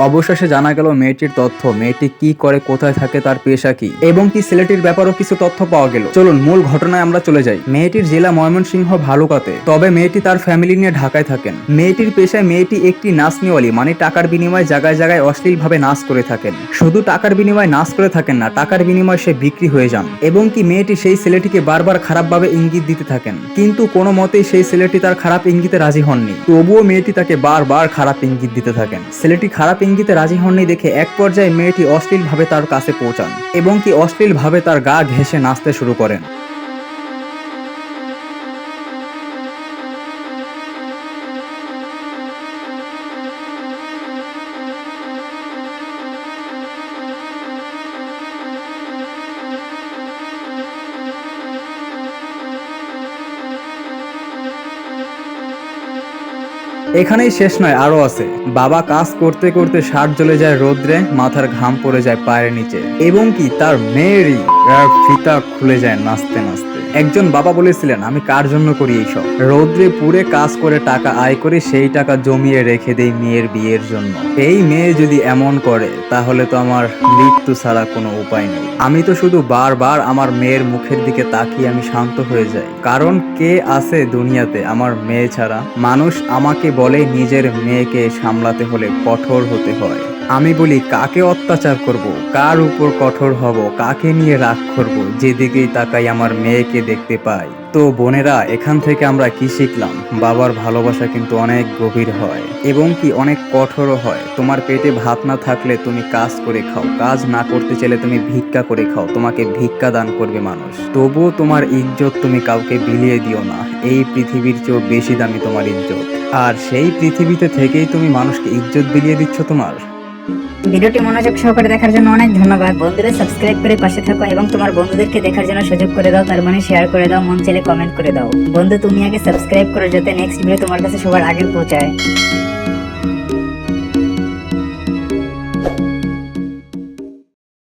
অবশেষে জানা গেল মেয়েটির তথ্য, মেয়েটি কি করে, কোথায় থাকে, তার পেশা কি, এবং কি ছেলেটির ব্যাপারেও কিছু তথ্য পাওয়া গেল। চলুন মূল ঘটনায় আমরা চলে যাই। মেয়েটির জেলা ময়মনসিংহ ভালুকাতে, তবে মেয়েটি তার ফ্যামিলি নিয়ে ঢাকায় থাকেন। মেয়েটির পেশায় মেয়েটি একটি নাচনিওয়ালি, মানে টাকার বিনিময়ে জায়গায় জায়গায় অশ্লীল ভাবে নাচ করে থাকেন। শুধু টাকার বিনিময়ে নাচ করে থাকেন না, টাকার বিনিময়ে সে বিক্রি হয়ে যান, এবং কি মেয়েটি সেই ছেলেটিকে বারবার খারাপভাবে ইঙ্গিত দিতে থাকেন, কিন্তু কোনো মতেই সেই ছেলেটি তার খারাপ ইঙ্গিতে রাজি হননি। তবুও মেয়েটি তাকে বারবার খারাপ ইঙ্গিত দিতে থাকেন। ছেলেটি খারাপ ইঙ্গিতে রাজি হননি দেখে এক পর্যায়ে মেয়েটি অশ্লীল ভাবে তার কাছে পৌঁছান, এবং কি অশ্লীল ভাবে তার গা ঘেঁষে নাচতে শুরু করেন। এখানেই শেষ নয়, আরো আছে। বাবা কাজ করতে করতে শার্ট জ্বলে যায় রোদ্রে, মাথার ঘাম পড়ে যায় পায়ের নিচে, এবং কি তার মেয়েরই ফিতা খুলে যায় নাচতে নাচতে। একজন বাবা বলেছিলেন, আমি কার জন্য করি এইসব, রৌদ্রে পুরে কাজ করে টাকা আয় করে সেই টাকা জমিয়ে রেখে দেই মেয়ের বিয়ের জন্য। এই মেয়ে যদি এমন করে তাহলে তো আমার মৃত্যু ছাড়া কোনো উপায় নেই। আমি তো শুধু বারবার আমার মেয়ের মুখের দিকে তাকিয়ে আমি শান্ত হয়ে যাই, কারণ কে আছে দুনিয়াতে আমার মেয়ে ছাড়া। মানুষ আমাকে বলে নিজের মেয়েকে সামলাতে হলে কঠোর হতে হয়। আমি বলি, কাকে অত্যাচার করব, কার উপর কঠোর হব, কাকে নিয়ে রাগ করব, যেদিকেই তাকাই আমার মেয়েকে দেখতে পাই। তো বোনেরা, এখান থেকে আমরা কি শিখলাম? বাবার ভালোবাসা কিন্তু অনেক গভীর হয়, এবং কি অনেক কঠোরও হয়। তোমার পেটে ভাত না থাকলে তুমি কাজ করে খাও, কাজ না করতে চাইলে তুমি ভিক্ষা করে খাও, তোমাকে ভিক্ষা দান করবে মানুষ। তবুও তোমার ইজ্জত তুমি কাউকে বিলিয়ে দিও না। এই পৃথিবীর চেয়েও বেশি দামি তোমার ইজ্জত, আর সেই পৃথিবীতে থেকেই তুমি মানুষকে ইজ্জত বিলিয়ে দিচ্ছ তোমার। ভিডিওটি মনোযোগ সহকারে দেখার জন্য অনেক ধন্যবাদ। বন্ধুরা, সাবস্ক্রাইব করে পাশে থাকো এবং তোমার বন্ধুদেরকে দেখার জন্য সুযোগ করে দাও, তার মানে শেয়ার করে দাও, মন চাইলে কমেন্ট করে দাও। বন্ধু, তুমি আগে সাবস্ক্রাইব করো যাতে নেক্সট ভিডিও তোমার কাছে সবার আগে পৌঁছায়।